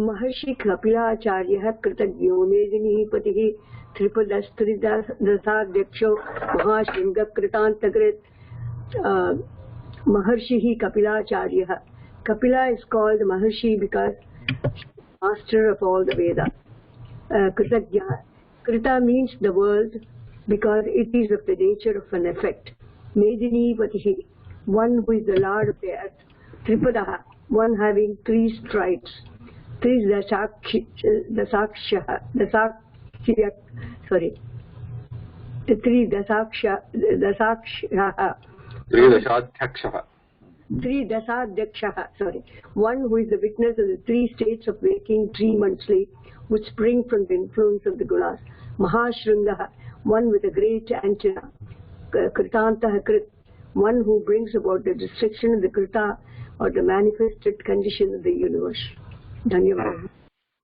Maharshi कपिलाचार्यः कृतज्ञो मेदिनीपतिः त्रिपदस्त्रिदशाध्यक्षो महाशृङ्गकृतान्तकृत्. Maharshihi Kapilacharya. Kapila is called Maharshi because master of all the Vedas. Kritagya. Krita means the world because it is of the nature of an effect. Medini Patihi, one who is the Lord of the earth. Tripadaha, one having three strides. Three one who is the witness of the three states of waking, dream and sleep, which spring from the influence of the gunas. Mahashrungaha, one with a great antenna. Kritantaha Krit, one who brings about the destruction of the Krita or the manifested condition of the universe. Dhanyavad.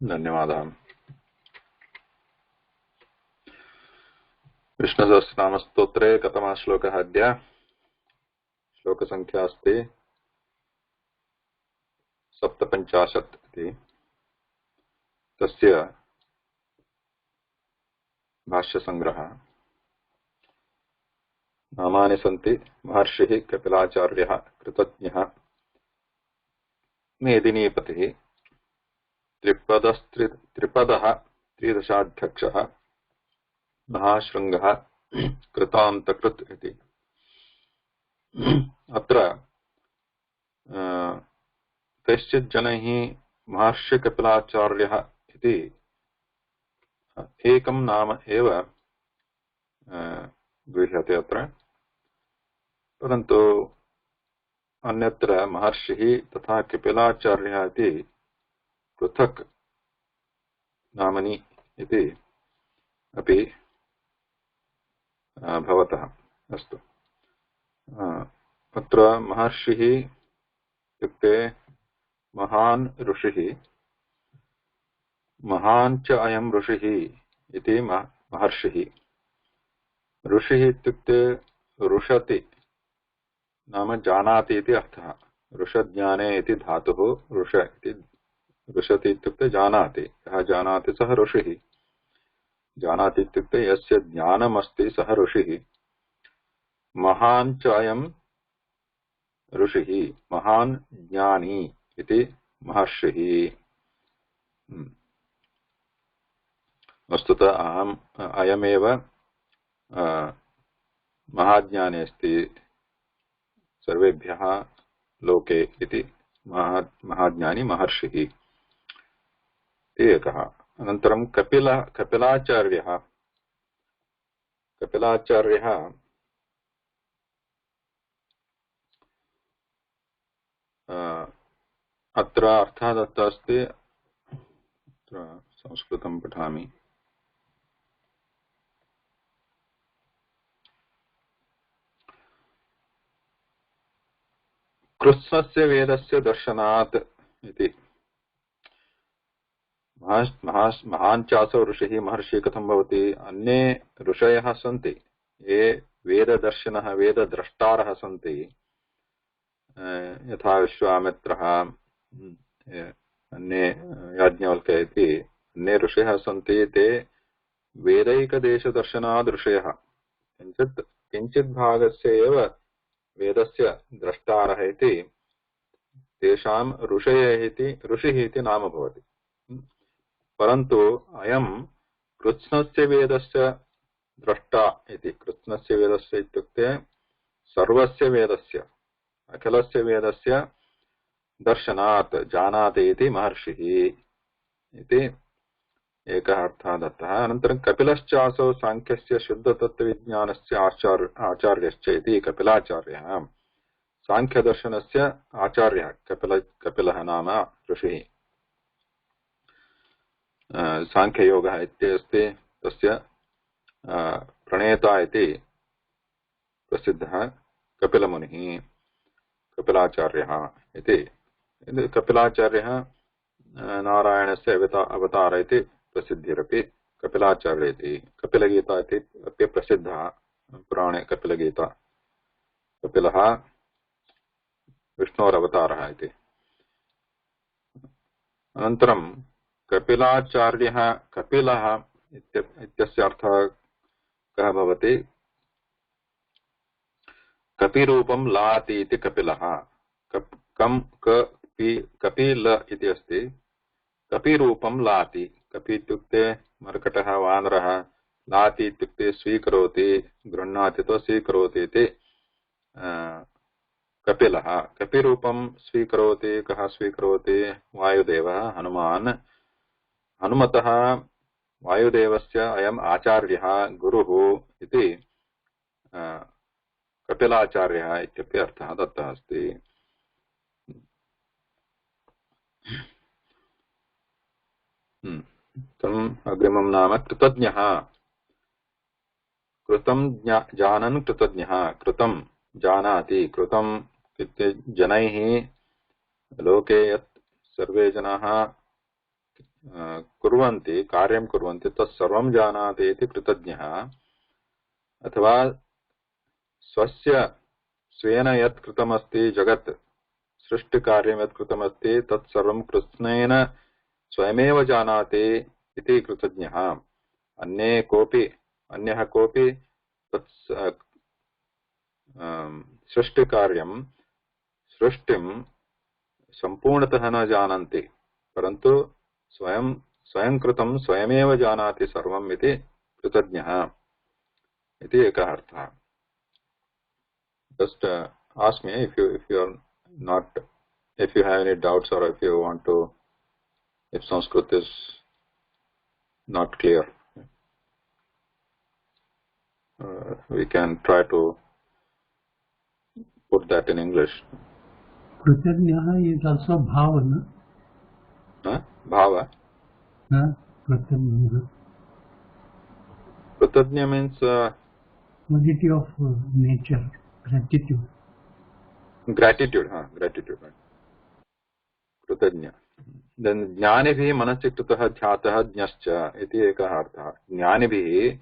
Dhanyavad. Vishnu Sahasranama Stotram-Shloka Hadya. Shloka Sankhya Asti 57 इति. तस्य भाष्य संग्रह. नामानि सन्ति महर्षिः कपिलाचार्यः कृतज्ञः मेदिनीपतिः त्रिपदः त्रिदशाध्यक्षः महाशृङ्गः कृतान्तकृत् इति. अत्र कश्चित् जनैः महर्षि कपिलाचार्यः इति एकं नाम एव गृह्यते अत्र, परन्तु अन्यत्र महर्षिः तथा कपिलाचार्यः इति पृथक् नामनि इति अपि भवतः. अस्तु. अत्र महर्षिः इत्युक्ते महान् ऋषिः, महान् च अयं ऋषिः इति महर्षिः. ऋषिः इत्युक्ते ऋषति नाम जानाति इति अर्थः. ऋषज्ञाने इति धातुः ऋष इति. ऋषति इत्युक्ते जानाति. यः जानाति सः ऋषिः. जानाति इत्युक्ते यस्य ज्ञानमस्ति सः ऋषिः. महान् च अयं ऋषिः, महान् ज्ञानी इति महर्षिः. वस्तुतः अयमेव महाज्ञानी अस्ति सर्वेभ्यः लोके इति. महाज्ञानी महर्षिः एकः. अनन्तरं कपिलाचार्यः. कपिलाचार्यः अत्र अर्थः दत्तः अस्ति. संस्कृतं पठामि. कृत्स्नस्य वेदस्य दर्शनात् इति. महान् चासौ ऋषिः महर्षिः कथं भवति? अन्ये ऋषयः सन्ति ये वेददर्शिनः वेदद्रष्टारः सन्ति, यथा विश्वामित्रः, अन्ये याज्ञवल्क्य इति अन्ये ऋषयः सन्ति. ते वेदैकदेशदर्शनाद् ऋषयः. किञ्चित् भागस्य एव वेदस्य द्रष्टारः इति तेषां ऋषिः इति नाम भवति. परन्तु अयं कृत्स्नस्य वेदस्य द्रष्टा इति. कृत्स्नस्य वेदस्य इत्युक्ते सर्वस्य वेदस्य, अखिलस्य वेदस्य दर्शनात् जानाति इति महर्षिः इति एकः अर्थः दत्तः. अनन्तरं कपिलश्चासौ साङ्ख्यस्य शुद्धतत्त्वविज्ञानस्य आचार्यश्च इति. कपिलाचार्यः साङ्ख्यदर्शनस्य आचार्यः. कपिलः नाम ऋषिः. साङ्ख्ययोगः इत्यस्ति तस्य प्रणेता इति प्रसिद्धः कपिलमुनिः कपिलाचार्यः इति. कपिलाचार्यः नारायणस्य अवतार इति प्रसिद्धिरपि कपिलाचार्य इति. कपिलगीता इति अपि प्रसिद्धः पुराणे कपिलगीता. कपिलः विष्णोरवतारः इति. अनन्तरं कपिलाचार्यः कपिलः इत्यस्य अर्थः कः भवति? कपिरूपं लाति इति कपिलः। कपिल इति अस्ति। कपिरूपं लाति। कपि इत्युक्ते मर्कटः, वानरः। लाति इत्युक्ते स्वीकरोति, गृह्णाति अथवा स्वीकरोति इति कपिलः। कपिरूपं स्वीकरोति। कः स्वीकरोति? वायुदेवः, हनुमान्। हनुमतः वायुदेवस्य अयम् आचार्यः, गुरुः इति कपिलाचार्यः इत्यपि अर्थः दत्तः अस्ति। अग्रिमं नाम कृतज्ञः। कृतं जानन् कृतज्ञः। कृतं जानाति। कृतं इत्युक्ते जनैः लोके यत् सर्वे जनाः कुर्वन्ति, कार्यं कुर्वन्ति, तत्सर्वं जानाति इति कृतज्ञः। अथवा स्वेन यत् कृतमस्ति, जगत् सृष्टिकार्यं यत् कृतमस्ति तत्सर्वं कृत्स्नेन स्वयमेव जानाति इति कृतज्ञः। अन्यः कोऽपि तत् सृष्टिकार्यं, सृष्टिं सम्पूर्णतः न जानन्ति, परन्तु स्वयं कृतं स्वयमेव जानाति सर्वम् इति कृतज्ञः इति एकः अर्थः। Just ask me if you have any doubts, or if you want to, if Sanskrit is not clear, we can try to put that in English. Kritanya is also bhava, no? Bhava. Kritanya. Kritanya means quality of nature, gratitude. Gratitude. Kritanya. Then jnanibhi manasi kritah dhyatah jnascha iti ekah arthah. Jnanibhi,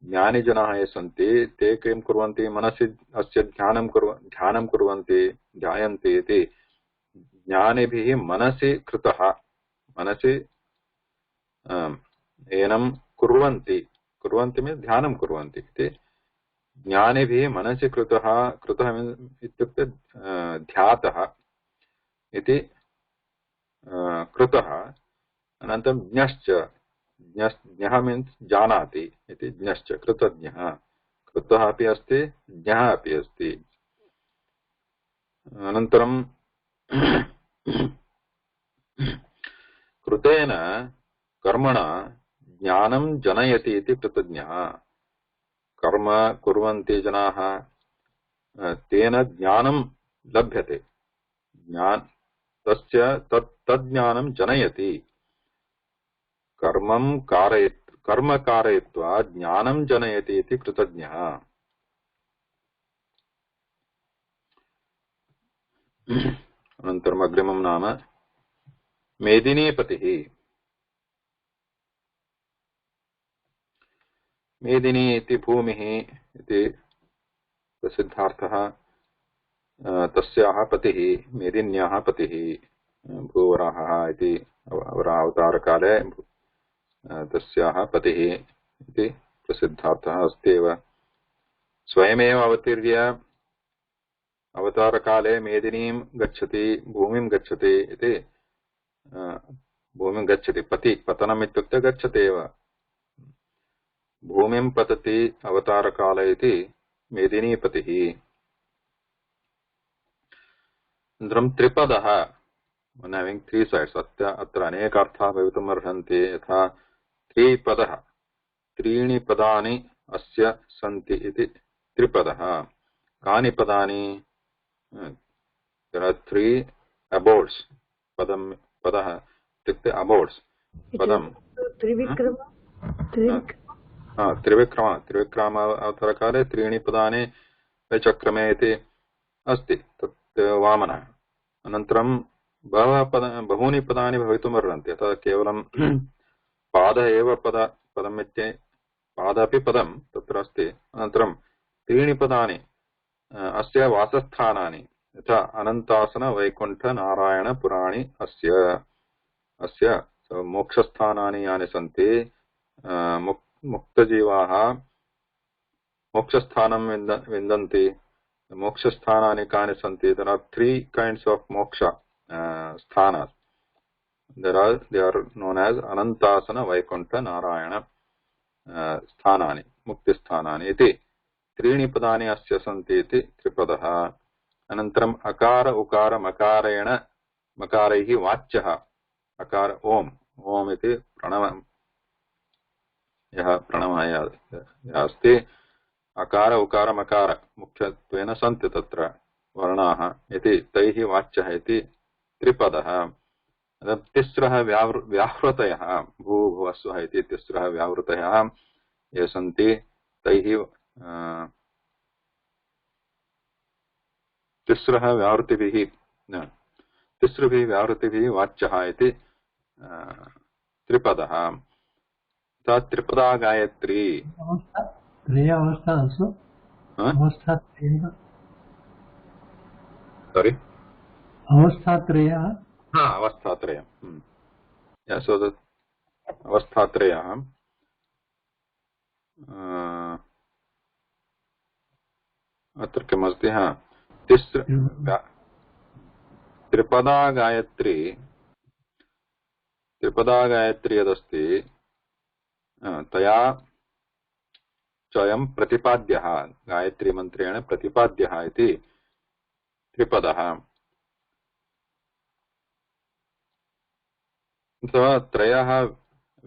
ज्ञानी जनाः ये सन्ति ते किं कुर्वन्ति? मनसि अस्य ध्यानं कुर्वन्ति, ध्यायन्ति इति। ज्ञानिभिः मनसि कृतः, मनसि एनं कुर्वन्ति, कुर्वन्ति मीन्स् ध्यानं कुर्वन्ति इति। ज्ञानिभिः मनसि कृतः इत्युक्ते ध्यातः इति कृतः। अनन्तरं ज्ञश्च, ज्ञः मीन्स् जानाति इति ज्ञश्च, कृतज्ञः। कृतः अपि अस्ति, ज्ञः अपि अस्ति। अनन्तरं कृतेन कर्मणा ज्ञानं जनयति इति कृतज्ञः। कर्म कुर्वन्ति जनाः, तेन ज्ञानं लभ्यते, तज्ज्ञानं जनयति। कर्म कारयित्वा ज्ञानं जनयति इति कृतज्ञः। अनन्तरम् अग्रिमं नाम मेदिनीपतिः। मेदिनी इति भूमिः इति प्रसिद्धार्थः। तस्याः पतिः, मेदिन्याः पतिः भूवराहः इति। अवतारकाले तस्याः पतिः इति प्रसिद्धार्थः अस्ति एव। स्वयमेव अवतीर्य अवतारकाले मेदिनीं गच्छति, भूमिं गच्छति इति। भूमिं गच्छति, पतनम् इत्युक्ते गच्छति एव। भूमिं पतति अवतारकाले इति मेदिनीपतिः। अनन्तरं त्रिपदः, having three sides. अत्र अनेकार्थाः भवितुम् अर्हन्ति। यथा त्रिपदः, त्रीणि पदानि अस्य सन्ति इति त्रिपदः। कानि पदानि? There are three abodes. पदः इत्युक्ते abodes. पदं त्रिविक्रम अवतारकाले त्रीणि पदानि वैचक्रमे इति अस्ति, तत् वामनः। अनन्तरं बहूनि पदानि भवितुम् अर्हन्ति। यथा केवलं पाद एव पदम् इत्ये, पाद अपि पदं तत्र अस्ति। अनन्तरं त्रीणि पदानि अस्य वासस्थानानि, यथा अनन्तासन, वैकुण्ठ, नारायण पुराणि अस्य अस्य मोक्षस्थानानि यानि सन्ति मुक्तजीवाः मोक्षस्थानं विन्दन्ति मोक्षस्थानानि कानि सन्ति there are three kinds of moksha sthanas they are known as anantasana vaikunta narayana sthanani mukti sthanani iti त्रीणि पदानि अस्य सन्ति इति त्रिपदः अनन्तरम् अकार उकार मकारेण मकारैः वाच्यः अकार ओम ओम इति प्रणव यः प्रणवः अस्ति अकार उकार मकार मुख्यत्वेन सन्ति तत्र वर्णाः इति तैः वाच्यः इति त्रिपदः तिस्रः व्याहृतयः भूभुवस्वः इति तिस्रः व्याहृतयः ये सन्ति तैः तिस्रः तिस्रभिः व्याहृतिभिः वाच्यः इति त्रिपदः सा त्रिपदा गायत्री sorry अवस्थात्रयम् so the अवस्थात्रयः अत्र किमस्ति त्रिपदा गायत्री यदस्ति तया स्वयं प्रतिपाद्यः गायत्री मन्त्रेण प्रतिपाद्यः इति त्रिपदः त्रयः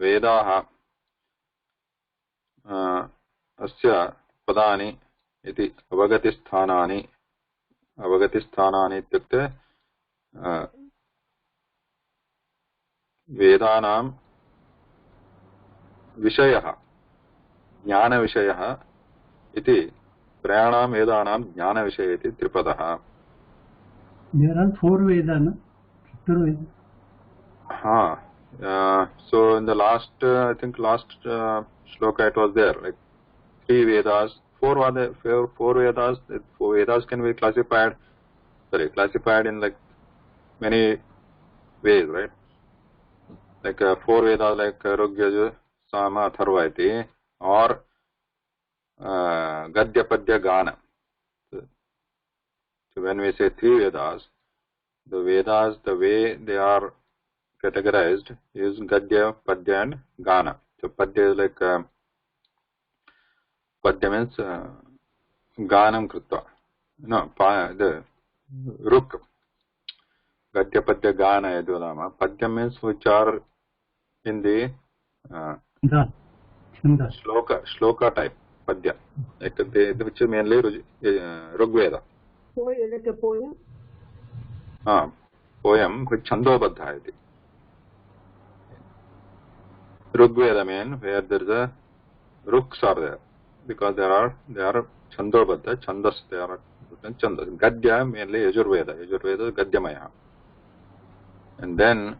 वेदाः अस्य पदानि इति अवगतिस्थानानि इत्युक्ते वेदानां विषयः ज्ञानविषयः इति त्रयाणां वेदानां ज्ञानविषयः इति त्रिपदः There are four Vedas, no? Chaturveda. So in the last, I think last shloka it was there, like three Vedas, four Vedas. Four Vedas can be classified in like many ways, right? Like four Vedas, like Rugyaja, Sama, Atharva iti, or Gadya, Padya, Gana. So when we say three Vedas, the way they are categorized is Gadya, Padya and Gana. So Padya is like Padya means Ganam Krutva. No, the Ruk. Gadya, Padya, Gana Yadulama. Padya means which are in the Shloka type. Padya. Like which is mainly Rigveda. Poem which Chandobadha iti. Rigveda means where there is a Ruks are there because they are Chandobadha, Chandas, they are Chandas. Gadya mainly Yajurveda is Gadyamaya. And then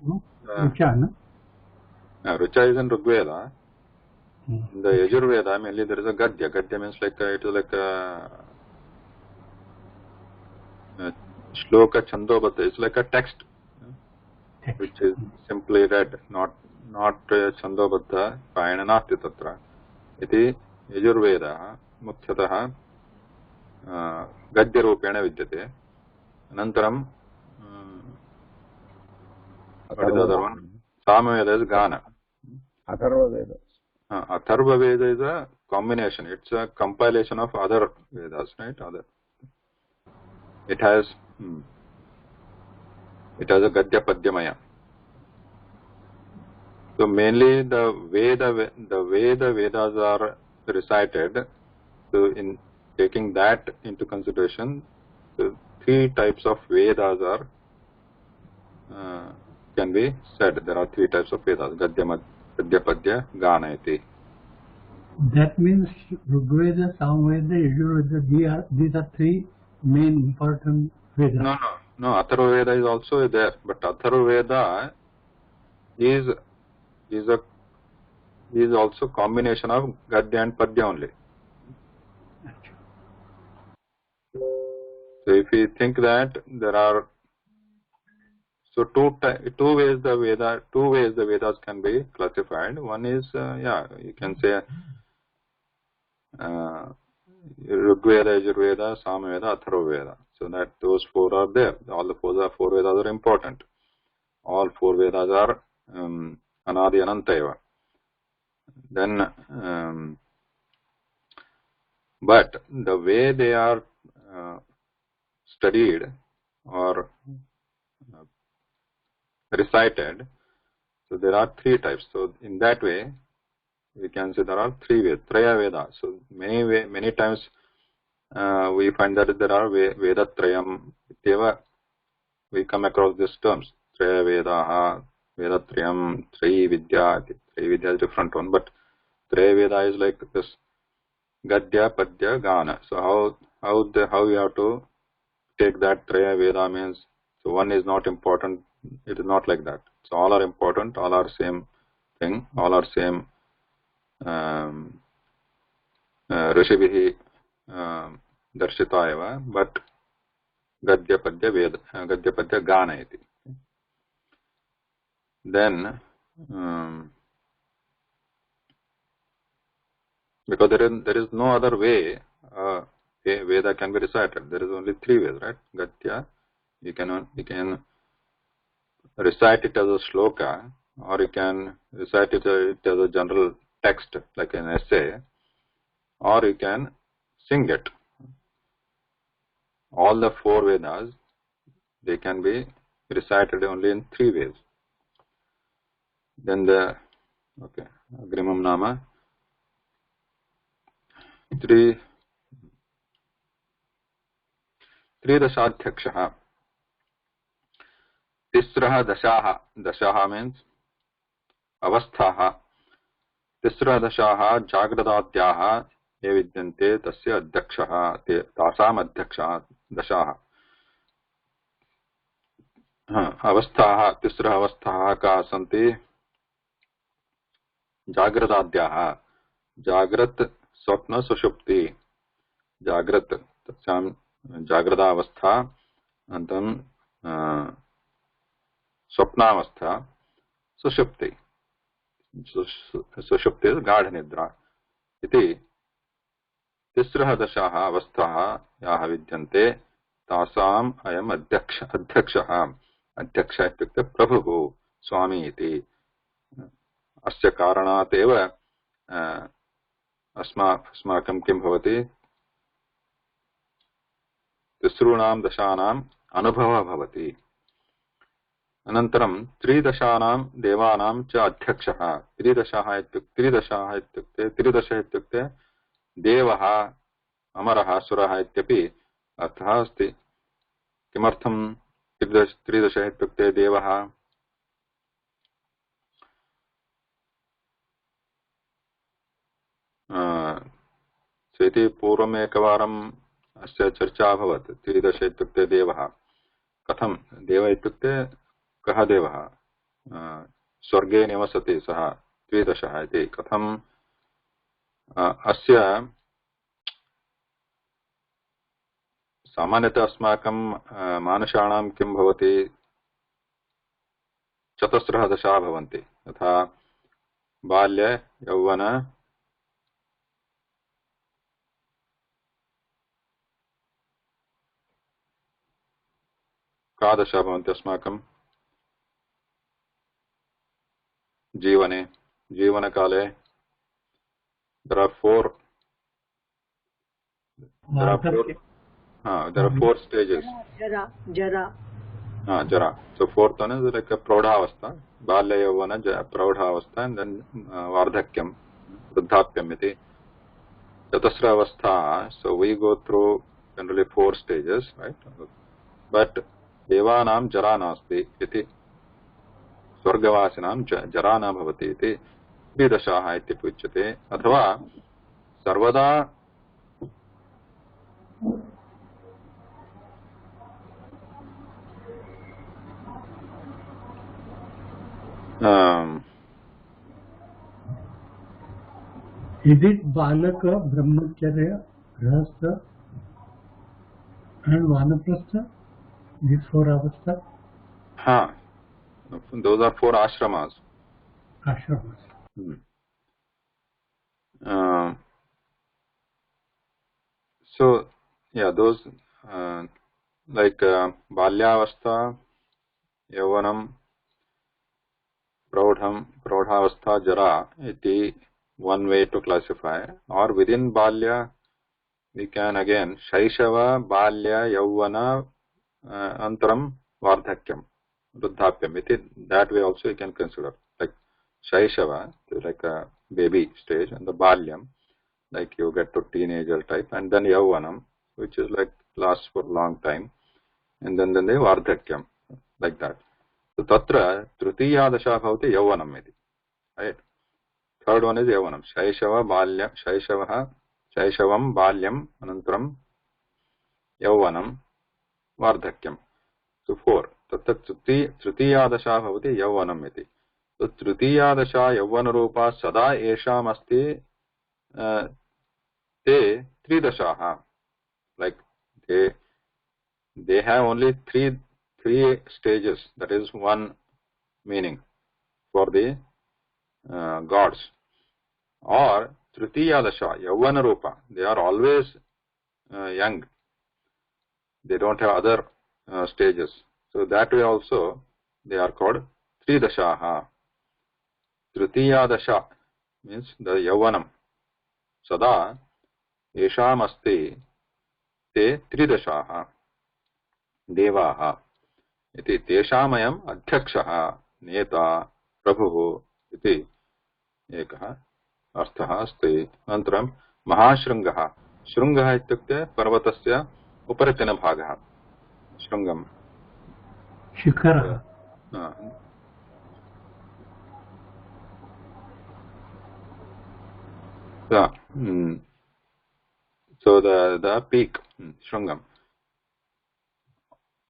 Rucha is in Rigveda. In the Yajurveda mainly there is a Gadya. Gadya means like it is like a Shloka Chandobadha is like a text which is simply read, not Chandobadha Payana Nasti Tatra. Iti Yajurveda Mukhyatah Gadya Rupena Vidyate. Anantaram what is the other one? Samaveda is Gana. Atharva Veda. Atharva Veda is a combination. It's a compilation of other Vedas, right? It has a Gadya Padyamaya. So mainly the way the Vedas are recited, so in taking that into consideration, the three types of Vedas are can be said. There are three types of Vedas: Gadya, Padya, Gana iti. That means Rigveda, Samaveda, Yajurveda, these are three main important Vedas. No. Atharva Veda is also there, but Atharva Veda is also combination of Gadya and Padya only. So if we think that there are, So two ways the Vedas can be classified. One is you can say Rigveda, Yajurveda, Samaveda, Atharvaveda. So that those four are there. All the four Vedas are important. All four Vedas are Anadi Anantaiva. Then, but the way they are studied or recited, so there are three types. So in that way, we can say there are three Vedas, Traya Veda. So many times we find that there are Veda Trayam. We come across these terms, Traya Veda, Veda Trayam, Trayi Vidya. Trayi Vidya is different one, but Traya Veda is like this Gadya, Padya, Gana. So how you have to take that Traya Veda means, so one is not important. It is not like that. So all are important, all are same thing, all are same Rishibhihi Darshita eva, but Gadya Padya Veda, Gadya Padya Gana iti. Then because there is no other way Veda can be recited. There is only three ways, right? Gadya, you can recite it as a shloka, or you can recite it as a general text like an essay, or you can sing it. All the four Vedas, they can be recited only in three ways. Then Agrimam Nama Tridashadhyakshaha. Tisraha Dashaha. Dashaha means Avasthaha. Tisraha Dashaha Jagradadhyaha ye vidyante tasya adhyakshaha tasam adhyakshaha Dashaha. Avasthaha Tisraha Avasthaha ka santi Jagradadhyaha. Jagrat Swapna Sushupti. Jagrat Tasyam Jagradavastha Antam Swapnavastha Sushupti. Sushupti is Gadha Nidra. Iti Tisraha Dashaha Avasthaha Yaha Vidyante Tasam Ayam Adhyakshaha. Adhyaksha ityukte Prabhu Swami iti. Asya Karanat eva अस्माकं किं भवति तिसॄणां दशानां अनुभवः भवति अनन्तरं त्रिदशानां देवानां च अध्यक्षः त्रिदशः इत्युक्ते देवः अमरः असुरः इत्यपि अर्थः अस्ति किमर्थं त्रिदश इत्युक्ते देवः इति पूर्वम् एकवारम् अस्य चर्चा अभवत् त्रिदश इत्युक्ते देवः कथं देव इत्युक्ते कः देवः स्वर्गे निवसति सः त्रिदशः इति कथं अस्य सामान्यतः अस्माकं मानुषाणां किं भवति चतस्रः दशाः भवन्ति यथा बाल्य यौवन का दशा भवन्ति अस्माकं जीवनकाले there are four stages. Jara. So fourth one is like a praudhavastha, balya yavana, praudhavastha, and then vardhakyam, vruddhapyam iti. Chatasra avastha. So we go through generally 4 stages, right? But devanam jara nasti iti. Swargavasinam jara na bhavati iti. Tridashaha iti puchyate. Athava sarvada Is it Banaka, Brahmacharya, Grahastha and Vanaprastha? These 4 avastha? Those are 4 ashramas. Ashramas. So, yeah, those like Balyavastha, Yavanam, Praudhavastha, Jara, iti one way to classify. Or within Balya, we can again Shaishava, Balya, Yavana, Antaram, Vardhakyam, Ruddhapyam. That way also you can consider. Like Shaishava, like a baby stage, and the Balyam, like you get to teenager type, and then Yavanam, which is like lasts for a long time, and then the Vardhakyam, like that. So Tatra Tritiya Dasha Bhavati Yavanam iti. Right? Third one is Yavanam. Shaishava, Balyam, Shaishavam, Balyam, Anantaram, Yavanam, Vardhakyam. So 4. Tatra Tritiya Dasha Bhavati Yavanam iti. So Tritiya Dasha Yavana Rupa Sada Esham Asti Te Tridashaha. Like they have only three stages. That is one meaning for the gods. Or Tritiya Dasha, Yavana Rupa. They are always young. They don't have other stages. So that way also they are called Tridashaha. Tritiya Dasha means the Yavanam. Sada Esham Asti Te Tridashaha Devaha. Iti Teshamayam Adhyakshaha Neta Prabhuः iti एकः अर्थः अस्ति. अनन्तरं महाशृङ्गः. शृङ्गः इत्युक्ते पर्वतस्य उपरितनभागः. शृङ्गं शिखरः. So the peak, Shrungam.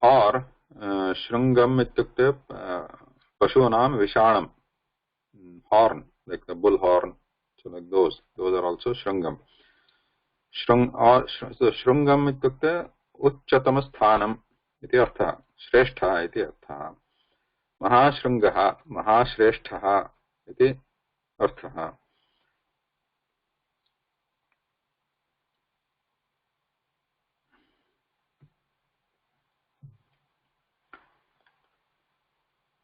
Or Shrungam ityukte Pashunam Vishanam, horn, like the bull horn. So like those are also Shrungam. So Shrungam ityukte Uchchatama Sthanam iti artha, Shrestha iti artha. Mahashrungaha, Mahashresthaha iti artha.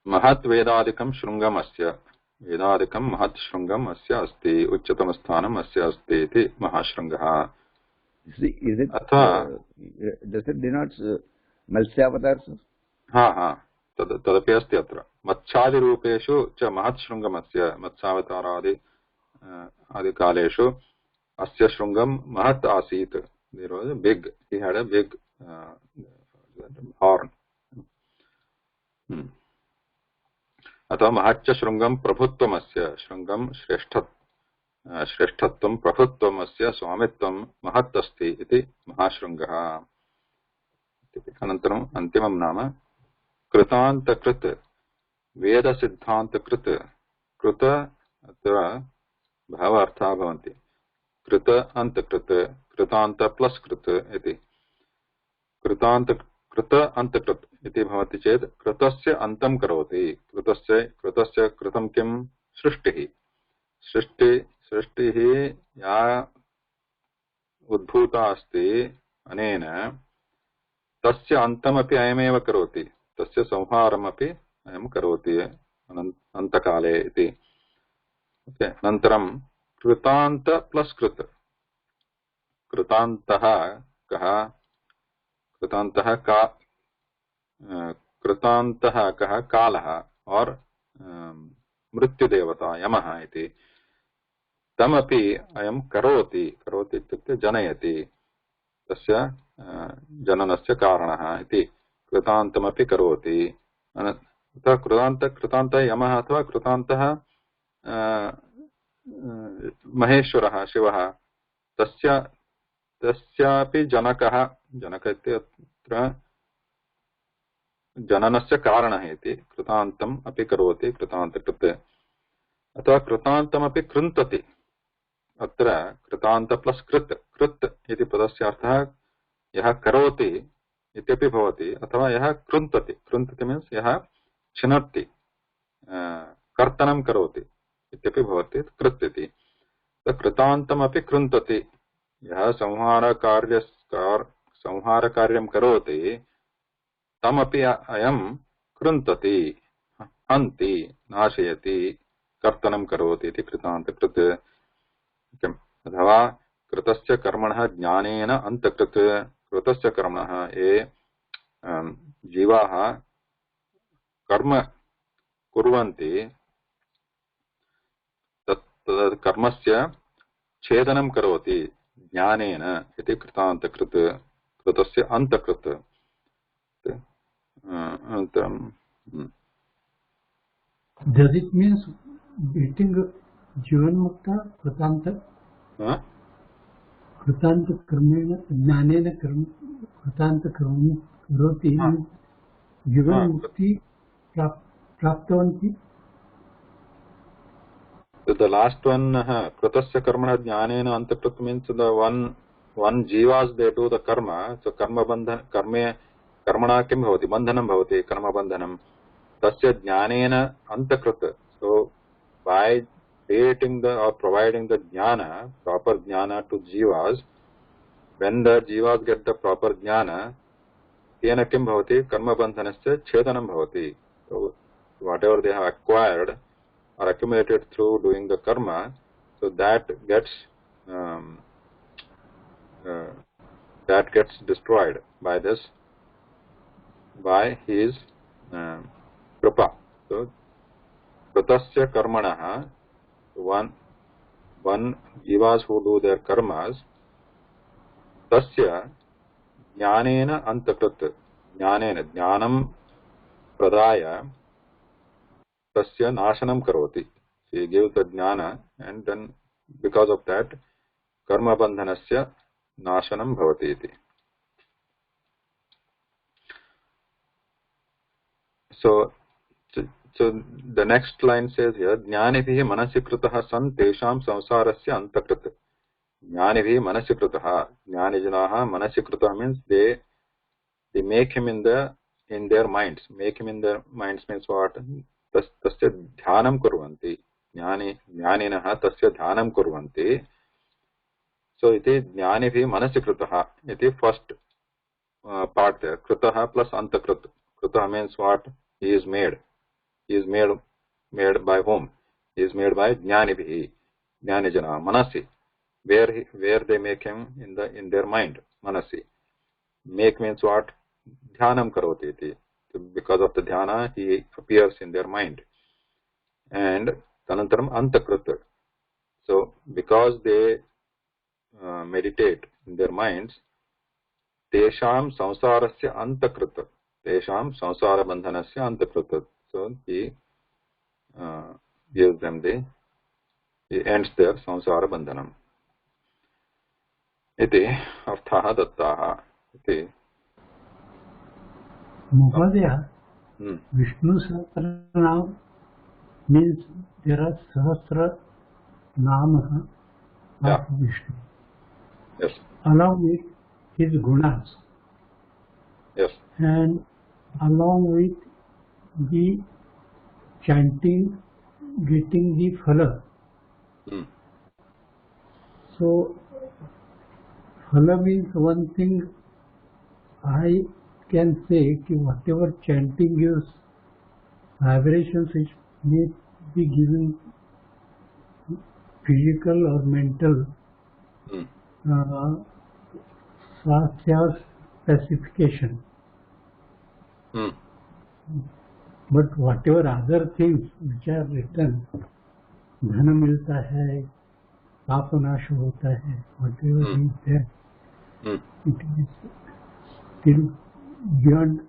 महत् वेदादिकं शृङ्गम् अस्य वेदादिकं महत् शृङ्गम् अस्य अस्ति उच्चतमस्थानम् अस्य अस्ति इति महाशृङ्गः. अथवा does it denotes Malsyavatars? तदपि अस्ति अत्र. मत्स्यादिरूपेषु च महत् शृङ्गम् अस्य मत्स्यावतारादि आदिकालेषु अस्य शृङ्गं महत् आसीत्. There was a big, he had a big horn. अतः महच्च शृङ्गं प्रभुत्वमस्य शृङ्गं श्रेष्ठत्वं प्रभुत्वमस्य स्वामित्वं महत् अस्ति इति महाशृङ्गः. अनन्तरम् अन्तिमं नाम कृतान्तकृत् वेदसिद्धान्तकृत्. कृत अत्र बहवः अर्थाः भवन्ति. कृत अन्तकृत्, कृतान्त प्लस् कृत् इति. कृत अन्तकृत् इति भवति चेत् कृतस्य अन्तं करोति. कृतस्य कृतं किं? सृष्टिः. सृष्टिः या उद्भूता अस्ति अनेन तस्य अन्तमपि अयमेव करोति. तस्य संहारमपि अयं करोति अन्तकाले इति. अनन्तरं कृतान्त प्लस् कृत्. कृतान्तः कः? कृतान्तः कः? कालः और मृत्युदेवता यमः इति. तमपि अयं करोति. करोति इत्युक्ते जनयति. तस्य जननस्य कारणः इति. कृतान्तमपि करोति. कृतान्त यमः अथवा कृतान्तः महेश्वरः शिवः. तस्यापि जनकः. जनक इत्यत्र जननस्य कारणः इति. कृतान्तम् अपि करोति कृतान्तकृत्. अथवा कृतान्तमपि कृन्तति. अत्र कृतान्त प्लस् कृत्. कृत् इति पदस्य अर्थः यः करोति इत्यपि भवति अथवा यः कृन्तति. कृन्तति मीन्स् यः छिनत्ति. कर्तनं करोति इत्यपि भवति कृत् इति कृतान्तमपि कृन्तति यः संहारकार्यं करोति तमपि अयं कृन्तति हन्ति नाशयति कर्तनं करोति इति कृतान्तकृत् अथवा कृतस्य कर्मणः ज्ञानेन अन्तकृत् कृतस्य कर्मणः ये जीवाः कर्म कुर्वन्ति तत् कर्मस्य छेदनं करोति ज्ञानेन इति कृतान्तकृत् कृतस्य अन्तकृत् Does it mean getting Jivan Mukta Kritanta? Kritanta Karmena Jnanena Kritanta Karoti Jivan Mukti Praptavanti? The last one, Kritasya Karmana Jnanena Antakrit means the one jivas they do the karma, so karma karmana kim bhavati, bandhanam bhavati, karma bandhanam. Tasya Jnanena Antakrit. So by creating or providing the jnana, proper jnana to jivas, when the jivas get the proper jnana, tena kim bhavati, karma bandhanasya chedanam bhavati. So whatever they have acquired or accumulated through doing the karma, so that gets destroyed by his kripa. So kritasya karmanaha, one jivas who do their karmas, tasya jnanena antakrit, jnanam pradaya tasya nashanam karoti. He gives the jnana, and then because of that karma bandhanasya nashanam bhavati iti. So the next line says here, jnanibhi manasi kritaha san tesham samsarasya antakrit. Jnanibhi manasi kritaha, jnanijanaha manasi kritaha means they make him in their minds. Make him in their minds means what? Tasya dhyanam kurvanti. Jnaninaha tasya dhyanam kurvanti. So iti jnanibhi manasi kritaha. Iti first part there. Kritaha plus antakrit. Kritaha means what? He is made. He is made by whom? He is made by jnanibhi, jnanijana, manasi. Where they make him in their mind, manasi. Make means what? Dhyanam karoti iti. Because of the dhyana, he appears in their mind. And tanantaram antakrit. So because they meditate in their minds, tesham samsarasya antakrit. Tesham samsara bandhanasya antakrit. So he gives them he ends their samsara bandhanam. Iti arthaha dattaha. Iti. Mupadaya, Vishnu Sahasranama means there are Sahasra Namaha of Vishnu. Yes. Along with his gunas. Yes. And along with the chanting, getting the phala. So, phala means one thing I can say that whatever chanting gives vibrations which may be given physical or mental specification. But whatever other things which are written, धन मिलता है, पाप नाश होता है, whatever is there, it is still beyond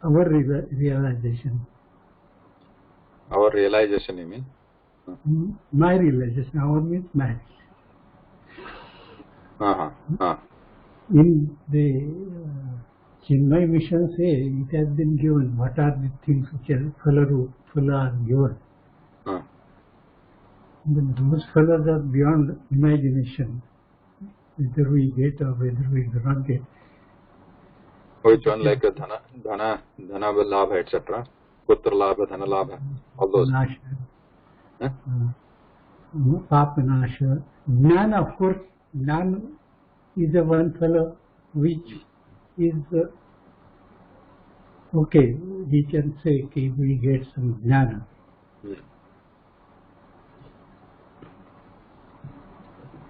our realization. Our realization, you mean? My realization, our means my. In the Chinmay mission say, it has been given what are the things which are phala are given. Then those phalas are beyond imagination, whether we get or whether we do not get. Which one, like a dhana labha, etc.? Putra Labha, Dhana Labha, all those. Nasha, Huh? Papanasha. Jnana, of course, Jnana is the one fellow which is okay. We can say okay, we get some Jnana.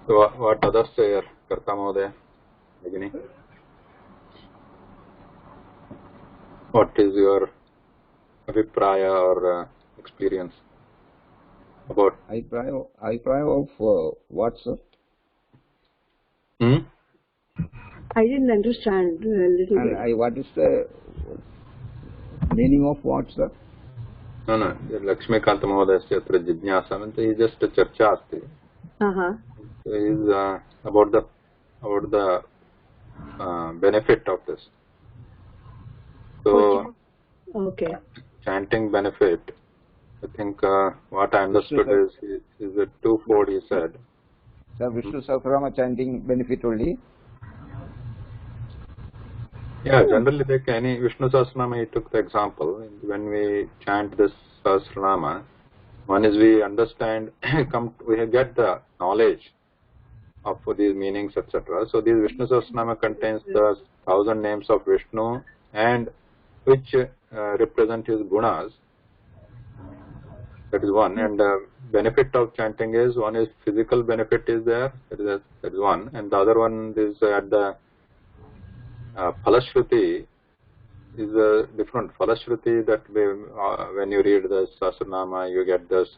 So what others say, Karta Mahodaya, beginning? What is your abhipraya or experience about? Abhipraya of what, sir? I didn't understand a little bit. What is the meaning of what, sir? No. Lakshmikanta Mahodaya Atra Jijnasa, he just a charcha asti. So is about the benefit of this. So, okay. Chanting benefit. I think what I understood is a twofold. He said. Sir, Vishnu Sahasranama chanting benefit only. Yeah, generally like any Vishnu Sahasranama, he took the example. When we chant this Sahasranama, one is we understand, we get the knowledge of these meanings, etc. So these Vishnu Sahasranama contains the 1,000 names of Vishnu and which represent his gunas. That is one. And the benefit of chanting is, one is physical benefit is there, that is one. And the other one is at the Phalashruti is a different. Phalashruti that when you read the Sahasranama, you get this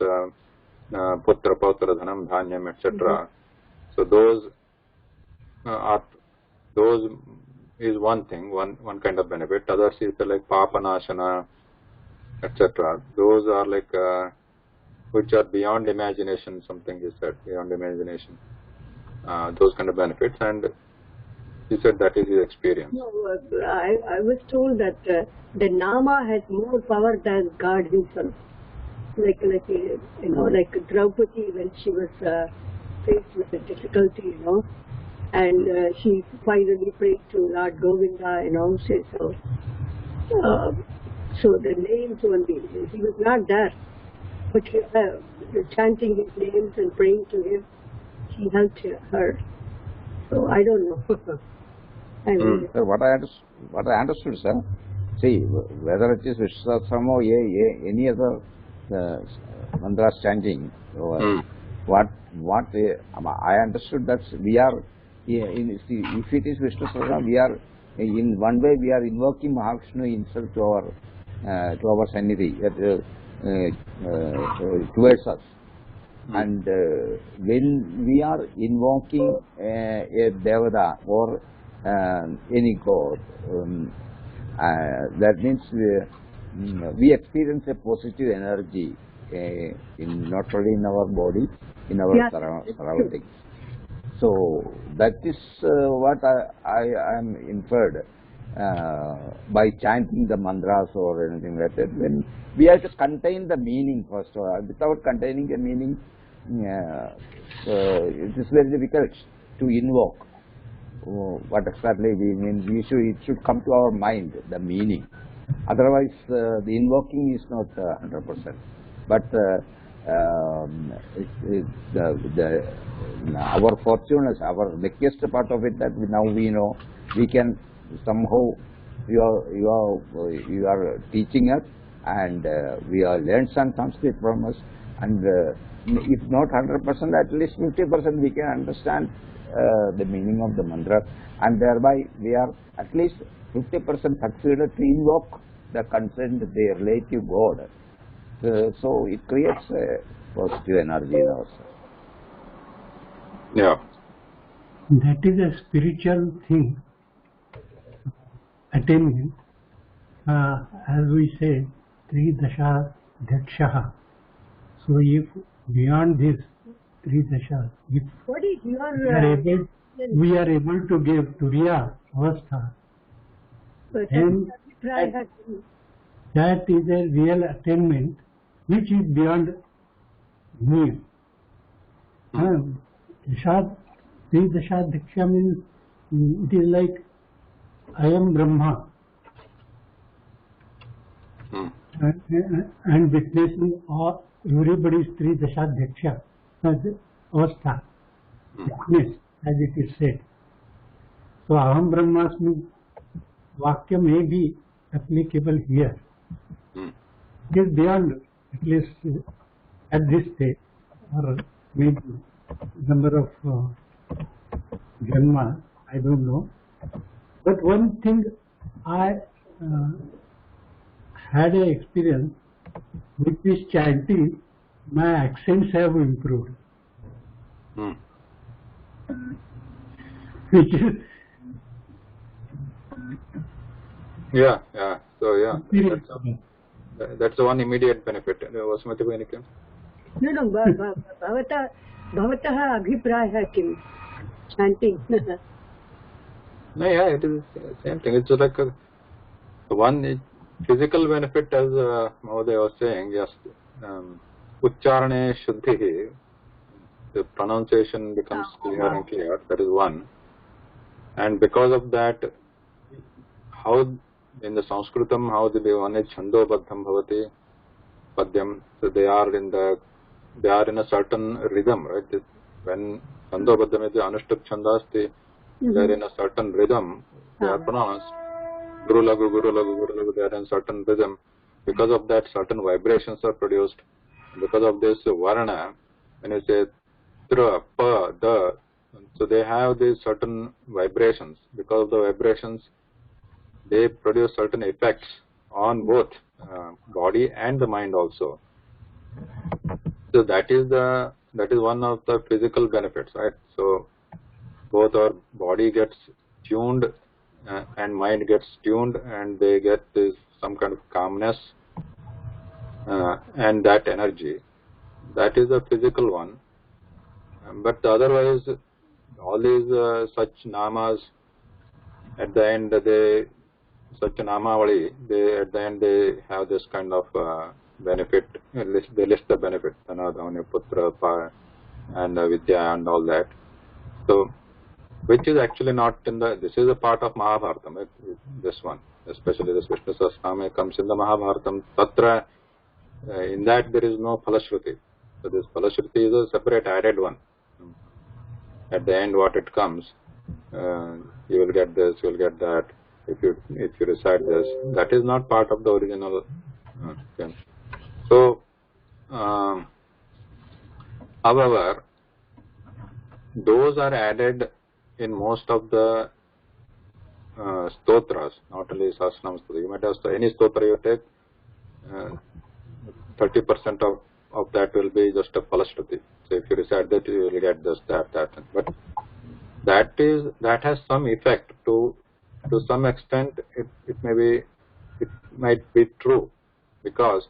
Putra, Pautra, Dhanam, Dhanyam, etc. So those is one thing, one kind of benefit. Others is like Papanashana, etc. Those are like which are beyond imagination. Something he said beyond imagination. Those kind of benefits, and he said that is his experience. No, I was told that the Nama has more power than God himself. Like Draupadi when she was faced with a difficulty, and she finally prayed to Lord Govinda, so the names only, he was not there, but chanting his names and praying to him, he helped her. So I don't know. Sir, what I understood, sir, see, whether it is Vishnu Sahasranama or any other mantras chanting, what I understood that we are, if it is Vishnu Sahasranama, we are, in one way we are invoking Mahavishnu himself to our sannidhi, towards us. And when we are invoking a Devada or any god, that means we experience a positive energy not only in our body, in our surroundings. So that is what I am inferred by chanting the mantras or anything like that. When we have to contain the meaning first. Without containing a meaning, it is very difficult to invoke what exactly we mean. It should come to our mind, the meaning. Otherwise, the invoking is not 100%. But our fortune is our luckiest part of it, that now we know we can somehow, you are teaching us, and we have learned some Sanskrit from us, and if not 100%, at least 50% we can understand the meaning of the mantra, and thereby we are at least 50% succeeded to invoke the concerned, the relative God. So it creates a positive energy in ourselves. Yeah. That is a spiritual thing, attainment. As we say, Tri Dasha Dakshaha. So if beyond this Tri Dasha, if what is your we are able to give Turiya Avastha, and that is a real attainment which is beyond me. Tri Dasha Daksha means it is like I am Brahma. and witnessing all everybody's Tri Dashadhyaksha avastha, witness, as it is said. So Aham Brahmasmi Vakya may be applicable here. It is beyond, at least at this stage, or maybe number of Janma, I don't know. But one thing I had an experience with this chanting, my accents have improved. Which is yeah. So that's the one immediate benefit. Vasmati Bhagini? No, bhavatah abhiprayah kim? Chanting. No, yeah, it is the same thing. It's like one physical benefit, as Mahoday was saying, yes, Uchcharane Shuddhi, the pronunciation becomes clear and clear, that is one. And because of that, how in the Sanskritam, how the one is Chando Baddham Bhavati Padyam, so they are in a certain rhythm, right? When Chando Baddham is the Anushtuk Chandas, they are in a certain rhythm, they are pronounced. Guru Lagu, Guru Lagu, Guru Lagu, they are in a certain rhythm. Because of that, certain vibrations are produced. Because of this Varna, when you say Tra, Pa, Da, so they have these certain vibrations. Because of the vibrations, they produce certain effects on both body and the mind also. So that is one of the physical benefits, right? So both our body gets tuned and mind gets tuned, and they get this some kind of calmness and that energy. That is a physical one. But otherwise, all these such namas, at the end such namavali, at the end they have this kind of benefit. They list the benefits, Dhanadhavanya, Putra, Pa, and Vidya and all that. So, which is actually not in this is a part of Mahabharatam, this one, especially this Vishnu Sahasranama comes in the Mahabharatam. Tatra, in that there is no Phalashruti. So this Phalashruti is a separate added one. At the end what it comes, you will get this, you will get that, if you recite this. That is not part of the original thing. So, however, those are added in most of the stotras, not only Sahasranama Stotra. You might have any stotra you take, 30% of that will be just a Phalashruti. So if you recite that, you will get this, that. But that has some effect. To some extent, it might be true, because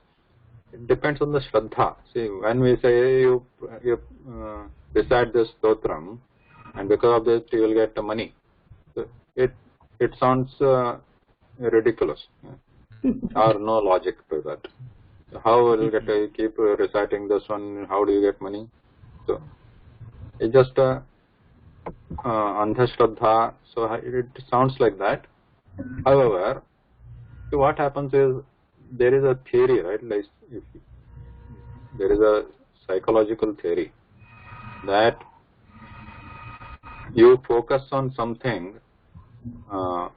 it depends on the Shraddha. See, when we say you recite this stotram, and because of this you will get money, so it sounds ridiculous, or no logic to that. So how will you keep reciting this one? How do you get money? So it's just Andha Shraddha, so it sounds like that. However, so what happens is, there is a theory, right? Like there is a psychological theory that you focus on something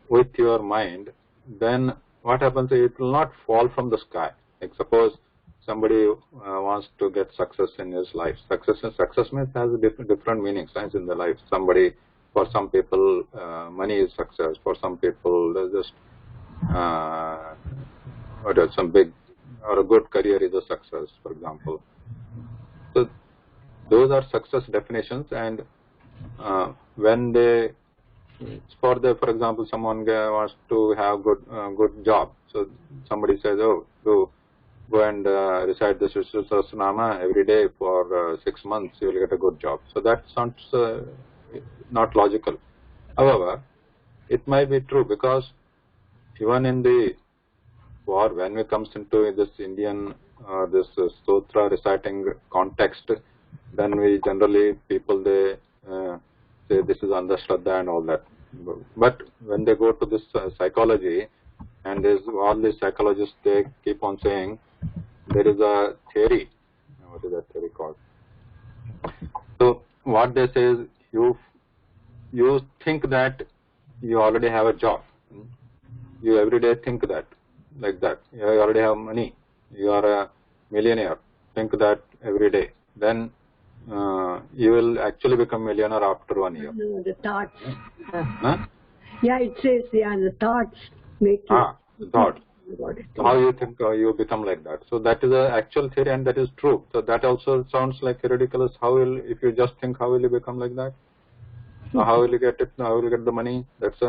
with your mind, then what happens is it will not fall from the sky. Like suppose somebody wants to get success in his life. Success means has different meanings, right, in the life. For some people, money is success. For some people, just some big or a good career is a success, for example. So those are success definitions, and when they, for example, someone wants to have good job. So somebody says, go and recite the Vishnu Sahasranama every day for 6 months, you will get a good job. So that sounds not logical. However, it might be true, because even in the war, when it comes into this Indian this stotra reciting context, then we generally people they say this is Andha Shraddha and all that. But when they go to this psychology, and there's all these psychologists, they keep on saying there is a theory. What is that theory called? So what they say is you think that you already have a job. You every day think that, like that. You already have money. You are a millionaire. Think that every day. Then you will actually become millionaire after 1 year. The thoughts. Huh? Yeah, it says, the thoughts make you. The thoughts. How you think you become like that. So that is an actual theory, and that is true. So that also sounds like ridiculous. If you just think, how will you become like that? How will you get it? How will you get the money? That's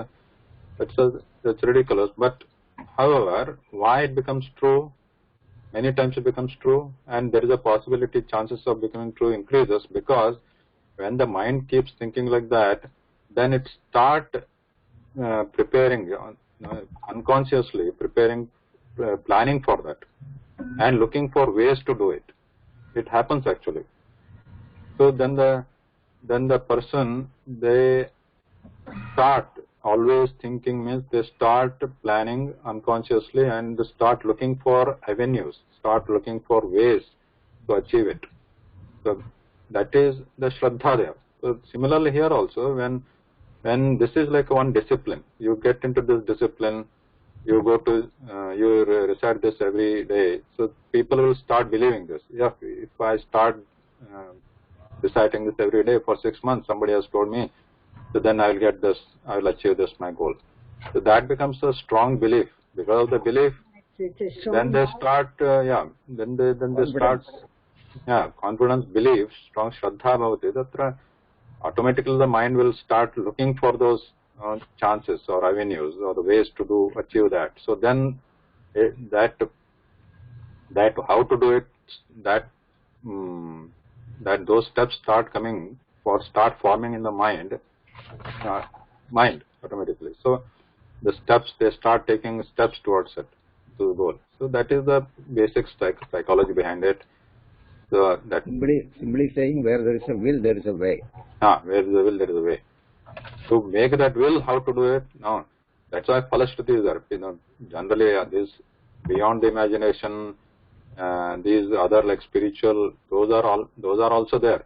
ridiculous. But however, why it becomes true? Many times it becomes true, and there is a possibility, chances of becoming true increases, because when the mind keeps thinking like that, then it start preparing, unconsciously preparing, planning for that, and looking for ways to do it. It happens actually. So then the person, they start always thinking, means they start planning unconsciously and start looking for avenues, start looking for ways to achieve it. So that is the Shraddha there. So similarly here also, when this is like one discipline, you get into this discipline, you go to, you recite this every day, so people will start believing this. Yeah, if I start reciting this every day for 6 months, somebody has told me, so then I will get this, I will achieve this, my goal. So that becomes a strong belief. Because of the belief, then they start, then they start, confidence, belief, strong Shraddha bhavati, tatra automatically the mind will start looking for those chances or avenues or the ways to achieve that. So then that how to do it, that those steps start coming or start forming in the mind automatically. So the steps, they start taking steps towards it, to the goal. So that is the basic psychology behind it. So that simply saying, where there is a will, there is a way. Where there is a will, there is a way. To make that will, how to do it? No, that's why Phalashruti is there. Generally, this beyond the imagination, these other like spiritual, those are also there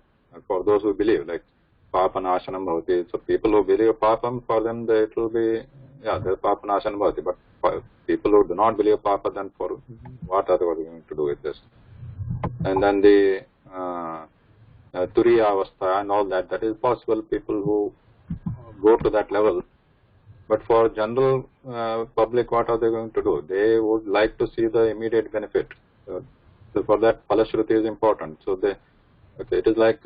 for those who believe, like Papa Nashanam Bhavati. So people who believe Papam, for them it will be, their Papa Nashanam Bhavati. But for people who do not believe Papa, then for what are they going to do with this? And then the Turiya Avastha and all that is possible, people who go to that level. But for general public, what are they going to do? They would like to see the immediate benefit. So for that, Phalashruti is important. So it is like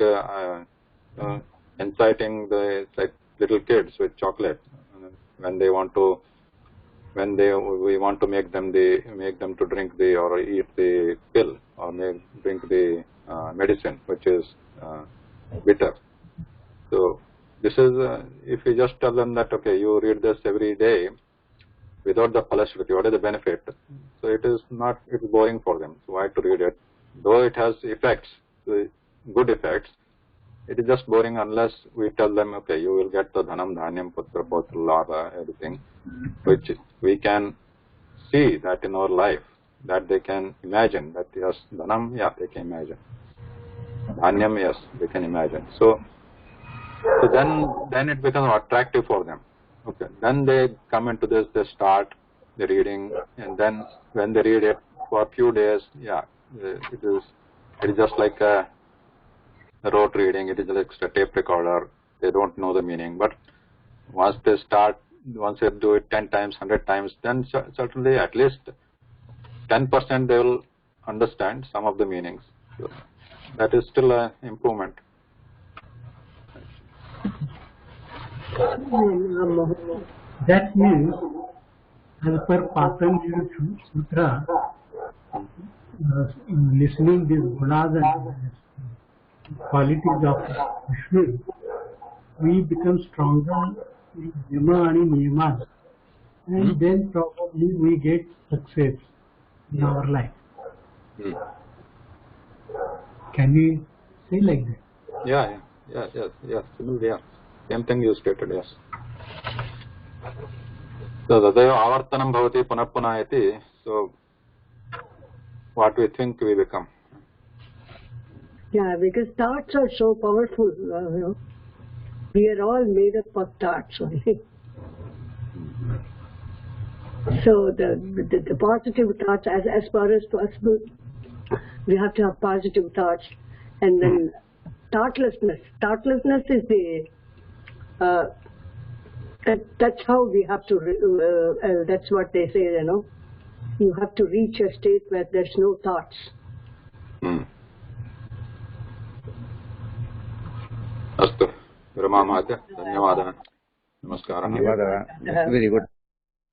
inciting like little kids with chocolate when we want to make them to drink or eat the pill or drink the medicine, which is bitter. So this is if you just tell them that, okay, you read this every day without the Phalashruti, what is the benefit? So it is boring for them. So why to read it? Though it has effects, good effects, it is just boring unless we tell them, okay, you will get the Dhanam, Dhanyam, Putra, Potra, Labha, everything, which we can see that in our life, that they can imagine, that yes, Dhanam, they can imagine. Dhanyam, yes, they can imagine. So then it becomes attractive for them. Okay, then they come into this, they start the reading, and then when they read it for a few days, it is just like a rote reading, it is like a tape recorder, they don't know the meaning. But once they do it 10 times, 100 times, then certainly at least 10% they will understand some of the meanings. So that is still an improvement. That means, as per Patanjali Sutra, listening these gunas and qualities of Vishnu, we become stronger in Yama and Niyamas, and then probably we get success in our life. Can we say like that? Yes. Same thing you stated, yes. तदेव आवर्तनं भवति पुनः पुनः इति. So what we think we become. Yeah, because thoughts are so powerful. We are all made up of thoughts only. So the positive thoughts, as far as possible, we have to have positive thoughts, and then thoughtlessness. Thoughtlessness is the that's how we have to. That's what they say. You have to reach a state where there's no thoughts. अस्तु विरमामः. धन्यवादः. नमस्कारः. Very good.